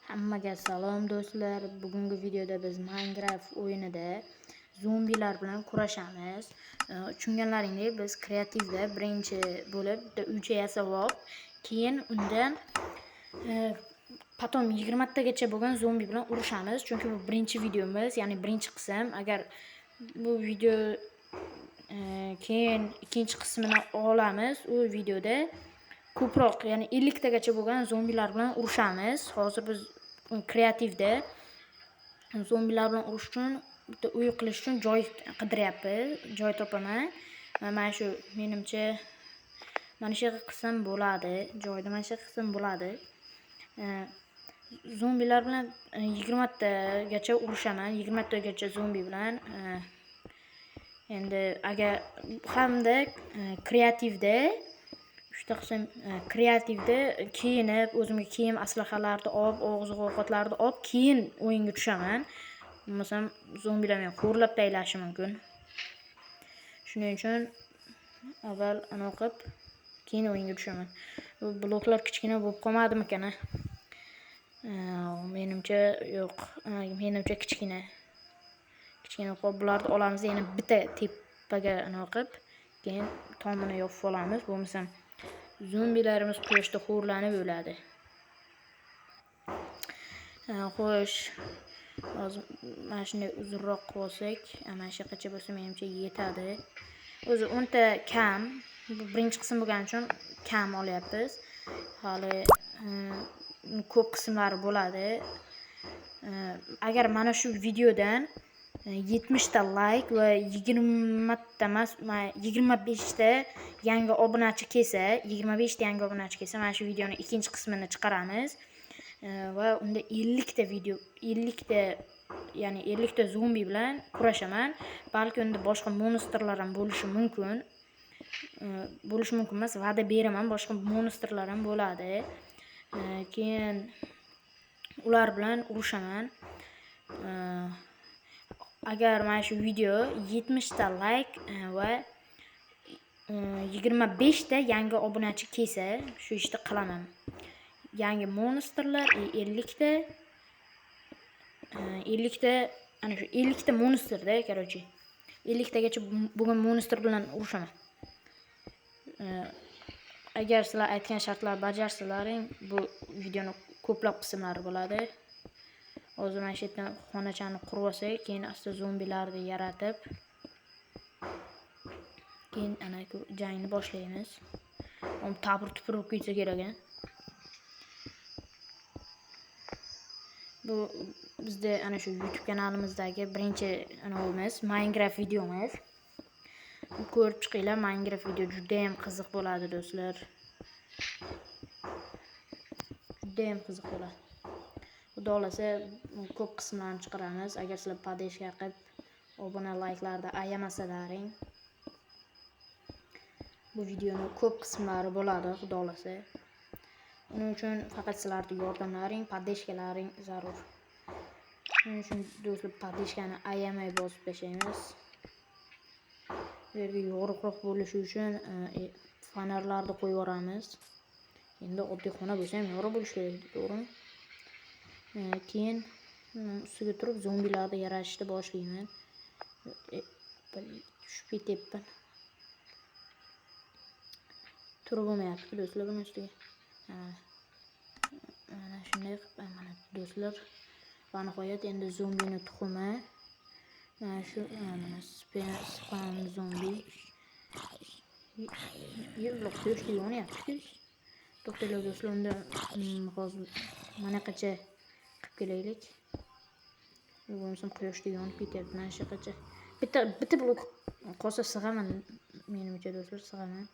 Hammaga salom do'stlar. Bugungi videoda biz Minecraft o'yinida zombilar bilan kurashamiz. Tushunganlaringdek biz kreativda birinchi bo'lib uycha yasab olib, keyin undan potom 20 tagacha bo'lgan zombi bilan urushamiz. Chunki bu birinchi videomiz, ya'ni birinchi qism. Agar bu video keyin ikkinchi qismini olamiz, u videoda ko'proq, ya'ni 50 tagacha bo'lgan zombilar bilan urushamiz. Hozir biz kreativda zombilar bilan urush uchun uy qilish uchun joy qidiryapmiz. Joy topaman. Mana shu menimcha mana shu qism bo'ladi. Joyda mana shu qism bo'ladi. Zombilar bilan 20 tagacha urushaman. 20 tagacha zombi bilan. Endi agar hamda kreativda qism kreativda kiyinib, o'zimga kiyim aslahalarni olib, og'ziq ovqatlarni olib, keyin o'yinga tushaman. Bo'lmasam zombilar meni xo'rlab taylashi mumkin. Shuning uchun avval anaqa qilib, keyin o'yinga tushaman. Bu bloklar kichkina bo'lib qolmadimikan? Menimcha yo'q. Menimcha kichkina. Kichkina qolib, bularni olamiz, yana bitta tepaga anaqa qilib, keyin tomini yopib olamiz. Bo'lmasam zombilarimiz quyoshda xo'rlanib o'ladi. Xo'sh, hozir mana shunday uzunroq qilsak, mana shu qancha bo'lsa menimcha yetadi. O'zi 10 ta kam, bu birinchi qism bo'lgani uchun kam olyapmiz. Hali ko'p qismlari bo'ladi. Agar mana shu videodan 70 ta like va 20 ta emas, 25 ta yangi obunachi kelsa, 25 ta yangi obunachi kelsa, mana shu videoning ikkinchi qismini chiqaramiz. Va unda 50 ta video, 50 ta, ya'ni 50 ta zombi bilan kurashaman. Balki unda boshqa monsterlar ham bo'lishi mumkin. Bo'lishi mumkin emas, va'da beraman, boshqa monsterlar ham bo'ladi. Keyin ular bilan urushaman. Agar mana shu video 70 ta like va 25 ta yangi obunachi kelsa, shu ishni qilaman. Yangi monsterlar 50 ta, ana shu 50 ta monsterda, короче, 50 tagacha bo'lgan monster bilan urushaman. Agar sizlar aytgan shartlarni bajarsalaring, bu videoning ko'plab qismlari bo'ladi. Hozir mana shu yerdan xonachani qurib olsak, keyin asta zombilarni yaratib, keyin ana jangni boshlaymiz. Uni tabir-tupir bo'lib ketsa kerak. Bu bizda ana shu YouTube kanalimizdagi birinchi anavimiz, Minecraft videomiz. Ko'rib chiqinglar, Minecraft video juda ham qiziq bo'ladi do'stlar. Juda ham qiziq bo'ladi. Xudo xolasa ko'p qismlarni chiqaramiz. Agar sizlar podeshka qilib, obuna, like'larni ayamasalaring, bu videoning ko'p qismlari bo'ladi, xudo xolasa. Uning uchun faqat sizlarning yordamlaring, podeshkalaring zarur. Shuning uchun do'stlar, podeshkani ayamay bosib tashlaymiz. Bu yerga yorug'roq bo'lishi uchun fonarlarni qo'yib yuboramiz. Endi oddiy xona bo'lsa ham yorug' bo'lishi kerak, to'g'rimi? Keyin ustiga turib zombilarni yaratishni boshlayman. Tushib ketyapman. Turib bo'lmayapti do'stlar buni ustiga. Mana shunday qilib, mana do'stlar, va nihoyat endi zombini tuxumi. Mana shu spam zombi. Yo'q, quyoshda yonyapti. To'xtanglar do'stlar, unda hozir mana qacha qilib kelaylik. Bo'lmasam quyoshda yonib ketyapti. Mana shu qacha. Bitta blok qolsa sig'aman, menimcha do'stlar, sig'aman.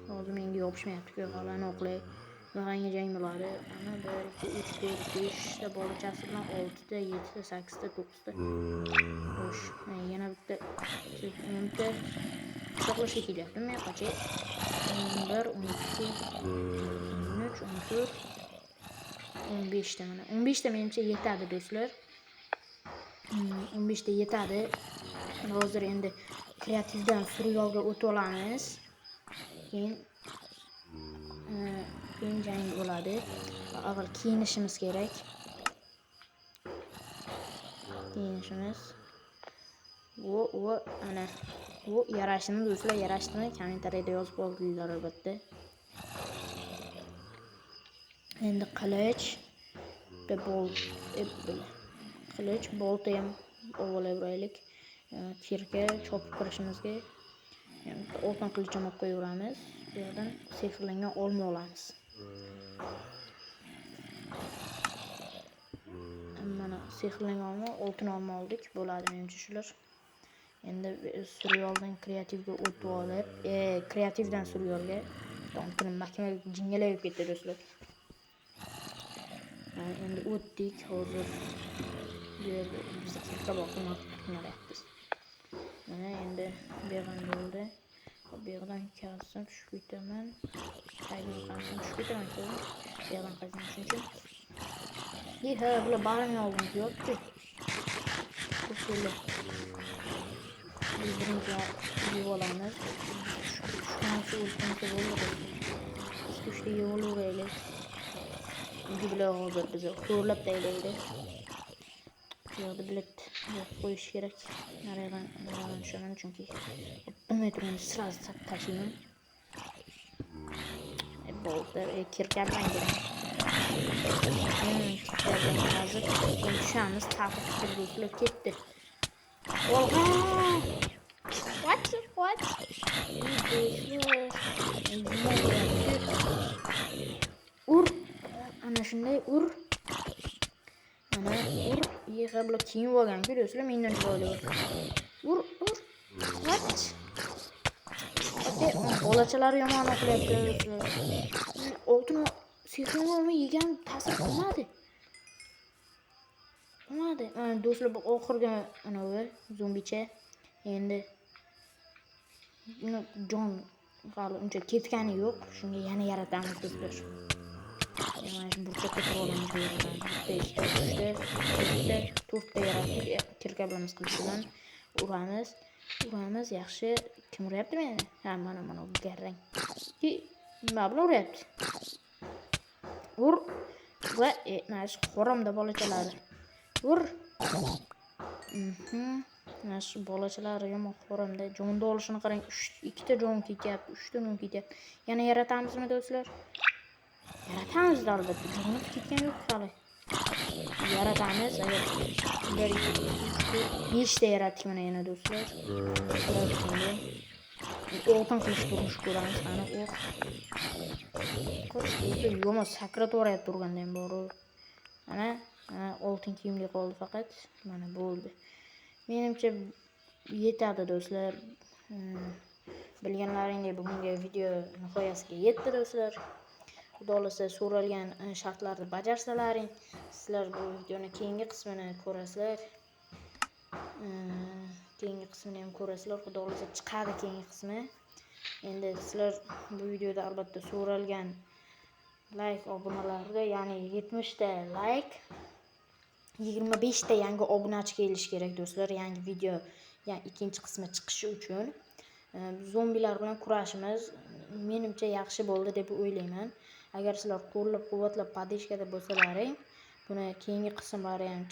Hozir menga yopishmayapti-ku, g'alani oqlay. G'alanga jang bo'ladi. Mana 1 2 3 4 5 ta bolachasi bilan 6 ta, 7 ta, 8 ta, 9 ta. Xo'sh, yana bitta 10 ta quchoqlashga kelyapti. Men qancha? 11, 12, 13, 14, 15 ta mana. 15 ta menimcha yetadi do'stlar. 15 ta yetadi. Hozir endi kreativdan survivalga o'tib olamiz. Keyin keyin jang bo'ladi. Avval kiyinishimiz kerak. Kiyinishimiz. Ana bu yarashini do'stlar, yarashdimi? Kommentariyada yozib qo'yinglar albatta. Endi qilich va bolt, qilich, boltni ham olaveraylik. Kirka chopib kirishimizga oltin qilich olib qo'yaveramiz. Bu yerdan sehrlangan olma olamiz. Mana sehrlangan olma, oltin olma oldik. Bo'ladi menimcha shular. Endi suryoldan kreativga o'tib olib, kreativdan suryolga to'g'ri makina jingalayib ketdi do'stlar. Endi o'tdik hozir. Bu yerda biz katta boqmayapmiz. Mana endi bu yerdan bo'ldi. Bu yerdan kalsam tushib ketaman. Qayerga qasam tushib ketaman ku. Bu yerdan qazinish uchun. Ha, bular barini oldim yo'qku. Usulü. Birinci yuvalarımız. Şu ultimate bo'ldi. Üçte yolu böyle. Güble hazır bize. Kurulab deyildi. Yo'da bilet qo'yish kerak. Naridan tushaman chunki bilmay turgan sraz tashiyman. Bo'ldi. Kirkabdan kerak. Kirkabdan hozir tushamiz. Taqib turib ketdi. What? Ur. Ana shunday ur. Ana ur. Yig'a bular kiyim olgan-ku do'stlar, mendan chiqib ur. What? Bolachalar yomon o'qiyapti. Oltin sehrli olma yegan ta'sir qilmadi. Do'stlar, bu oxirgi anavi zombicha. Endi jon hali uncha ketgani yo'q. Shunga yana yaratamiz do'stlar. Mana shu burchakka turib olamiz bu yerdan. To'rtta yaratib kirkablamiz qilish bilan uramiz. Yaxshi. Kim uryapti meni? Ha, mana bu garang. Nima bilan uryapti? Ur. Va mana shu xoromda bolachalari. Ur. Mana shu bolachalari yomon xoromda jonda olishini qarang. 2 ta jon ketyapti, 3 ta jon ketyapti. Yana yaratamizmi do'stlar? Yaratamiz albatta. Joni ketgan yo'q hali. Yaratamiz. Agar 5 ta yaratdik mana yana do'stlar. Oltin qilish turmush ko'ramiz. Ana yomon sakrat o'rayib turganda ham bor. Ana oltin kiyimli qoldi faqat. Mana bo'ldi. Menimcha yetadi do'stlar. Bilganlaringdek bugungi video nihoyasiga yetdi do'stlar. Xudo xolasa so'ralgan shartlarni bajarsalaring, sizlar bu videoni keyingi qismini ko'rasizlar. Xudo xolasa chiqadi keyingi qismi. Endi sizlar bu videoda albatta so'ralgan like obunalarga, ya'ni 70 ta like, 25 ta yangi obunachi kelish kerak do'stlar. Yangi video, ya'ni ikkinchi qismi chiqishi uchun zombilar bilan kurashimiz menimcha yaxshi bo'ldi deb o'ylayman. Agar sizlar qo'llab-quvvatlab podishkada bo'lsalaring, buni keyingi qismlari ham